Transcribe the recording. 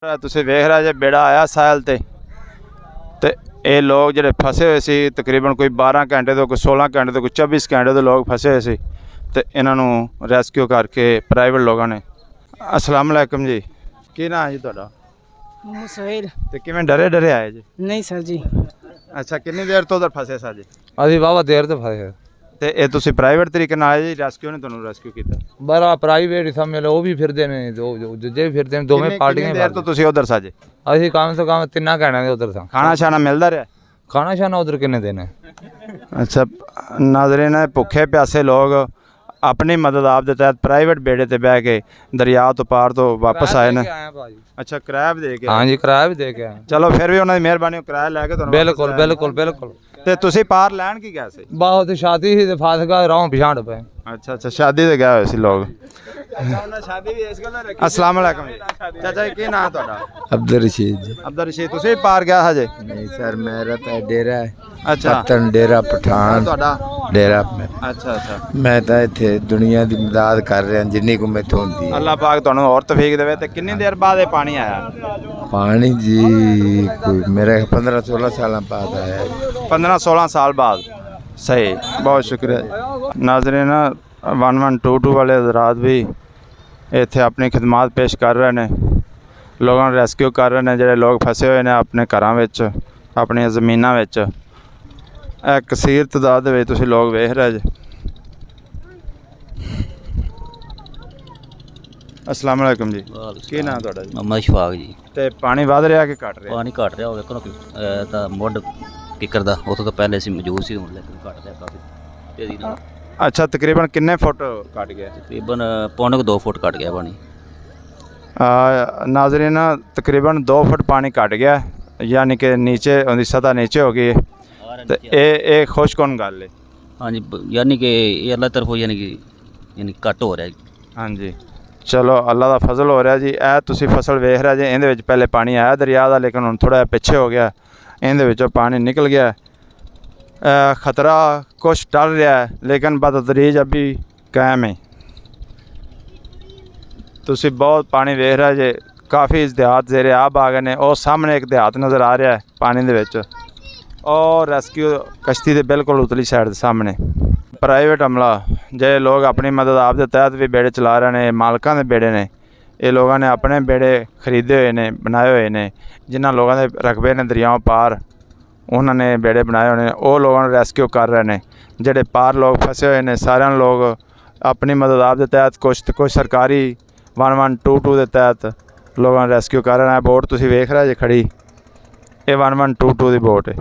ਤੁਸੀਂ ਵੇਖ ਰਹੇ ਜੇ बेड़ा आया साहिल ते ये लोग ਜਿਹੜੇ फसे हुए सी तकरीबन कोई 12 घंटे तो कोई 16 घंटे तो कोई 24 घंटे तो लोग फसे हुए सी ते इन्हां नूं रेस्क्यू करके प्राइवेट लोगों ने। अस्सलाम वालेकुम जी, की नाम है जी तुहाडा? मुसहिल। ते किवें डरे डरे आए जी? नहीं सर जी। अच्छा, कितनी देर तो उधर फसे सा जी? ਅਸੀਂ ਵਾਹਵਾ ਦੇਰ ਤੋਂ ਫਸੇ ਤੇ ਇਹ ਤੁਸੀਂ ਪ੍ਰਾਈਵੇਟ ਤਰੀਕੇ ਨਾਲ ਆਏ ਜੀ, ਰੈਸਕਿਊ ਨੇ ਤੁਹਾਨੂੰ ਰੈਸਕਿਊ ਕੀਤਾ? ਬੜਾ ਪ੍ਰਾਈਵੇਟ ਹੀ ਸਮਝ ਲਓ, ਉਹ ਵੀ ਫਿਰਦੇ ਨੇ ਦੂਜੇ ਵੀ ਫਿਰਦੇ ਨੇ, ਦੋਵੇਂ ਪਾਰਟੀਆਂ ਕਿੰਨੀ ਦੇਰ ਤੋਂ ਤੁਸੀਂ ਉਧਰ ਸਾਜੇ? ਅਸੀਂ ਕੰਮ ਤੋਂ ਕੰਮ 3 ਘੰਟਿਆਂ ਦੇ ਉਧਰ ਸਾਂ। ਖਾਣਾ ਛਾਣਾ ਮਿਲਦਾ ਰਿਹਾ? ਖਾਣਾ ਛਾਣਾ ਉਧਰ ਕਿੰਨੇ ਦਿਨ ਹੈ? अच्छा नाज़रीन, भुखे प्यासे लोग अपनी मदद आप दे तहत प्राइवेट बेड़े ते बह के दरिया तो पार तो वापस आए ने। अच्छा, किराया भी दे के? हाँ जी, किराया भी दे के आए। चलो फिर भी उन्होंने मेहरबानी किराया लैके तुहानू बिल्कुल बिल्कुल बिल्कुल। ते तुसी पार लैन की गए सी? बहुत शादी ही फस गए, राहों पिछाड़ पे। अच्छा अच्छा, शादी ते गए हुए सी लोग। अस्सलाम वालेकुम जी। चाचा जी, की नाम है तुहाडा? अब्दुल रशीद जी। अब्दुल रशीद, तुसी पार गया हजे? नहीं सर, मेरा तो डेरा है। अच्छा, पत्तन डेरा पठान तुहाडा डेरा। अच्छा अच्छा, मैं तो इत्थे दुनिया की मदद कर रहा जिन्नी को मैथों होंदी है। अल्लाह पाक तुहानू और तौफीक देवे। ते कितनी देर बाद ये पानी आया? पानी जी कोई मेरे 15-16 साल बाद आया है। 15-16 साल बाद। सही, बहुत शुक्रिया। नाज़रीन, 1122 वाले हज़रात भी इत्थे अपनी खिदमात पेश कर रहे हैं, लोगों को रेस्क्यू कर रहे हैं जिहड़े लोग फसे हुए हैं अपने घरां विच, अपनी ज़मीनां विच। कसीर तादाद दे विच तुसीं लोग वेख रहे जे। अस्सलाम वालेकुम जी, की नाम तुहाडा जी? मोहम्मद शफाक जी। ते पानी वध रहा कि घट रहा? पानी घट रहा हो वेखो ना, ਤਾਂ ਮੁੱਢ ਕਿੱਕਰ ਦਾ ਉੱਥੋਂ ਤਾਂ ਪਹਿਲੇ ਸੀ ਮੌਜੂਦ ਸੀ, ਹੁਣ ਲੇਕਿਨ ਘਟ ਰਿਹਾ ਕਾਫੀ ਤੇਜ਼ੀ ਨਾਲ। अच्छा, तकरीबन किन्ने फुट घट गया? ਤਕਰੀਬਨ ਪੌਣੇ 2 ਫੁੱਟ ਘਟ ਗਿਆ ਪਾਣੀ। नाज़रीन, तकरीबन 2 फुट पानी घट गया, यानी कि नीचे उनकी सतह नीचे हो गई है। तो ये खुशकुन गल है। हाँ जी, यानी कि ये अल्लाह तरफों यानी घट हो रहा है। हाँ जी, चलो अल्लाह का फजल हो रहा जी। ए तुसी फसल वेख रहे जे, इहदे विच पहले पानी आया दरिया का, लेकिन हुण थोड़ा पिछे हो गया, इहदे विचों पानी निकल गया। ख़तरा कुछ टल रहा है, लेकिन बदतदरीज अभी कायम है। तुसी बहुत पानी वेख रहे जे, काफ़ी देहात ज़ेरे आब आ गए ने। और सामने एक देहात नज़र आ रहा है पानी दे विच, और रेस्क्यू कश्ती के बिल्कुल उतली साइड सामने। प्राइवेट अमला जे लोग अपनी मदद आप दे तहत भी बेड़े चला रहे हैं, मालकां दे बेड़े ने, ये लोगों ने अपने बेड़े खरीदे हुए ने, बनाए हुए ने। जिन्होंने लोगों के रकबे ने दरियाओं पार, उन्होंने बेड़े बनाए हुए हैं, वो लोगों ने रेस्क्यू कर रहे हैं। जेडे पार लोग फसे हुए हैं, सारे लोग अपनी मदद आप दे तहत कुछ सरकारी 1122 के तहत लोगों ने रेस्क्यू कर रहे हैं। बोट तुसी वेख रहे जे खड़ी, ये 1122 की बोट है।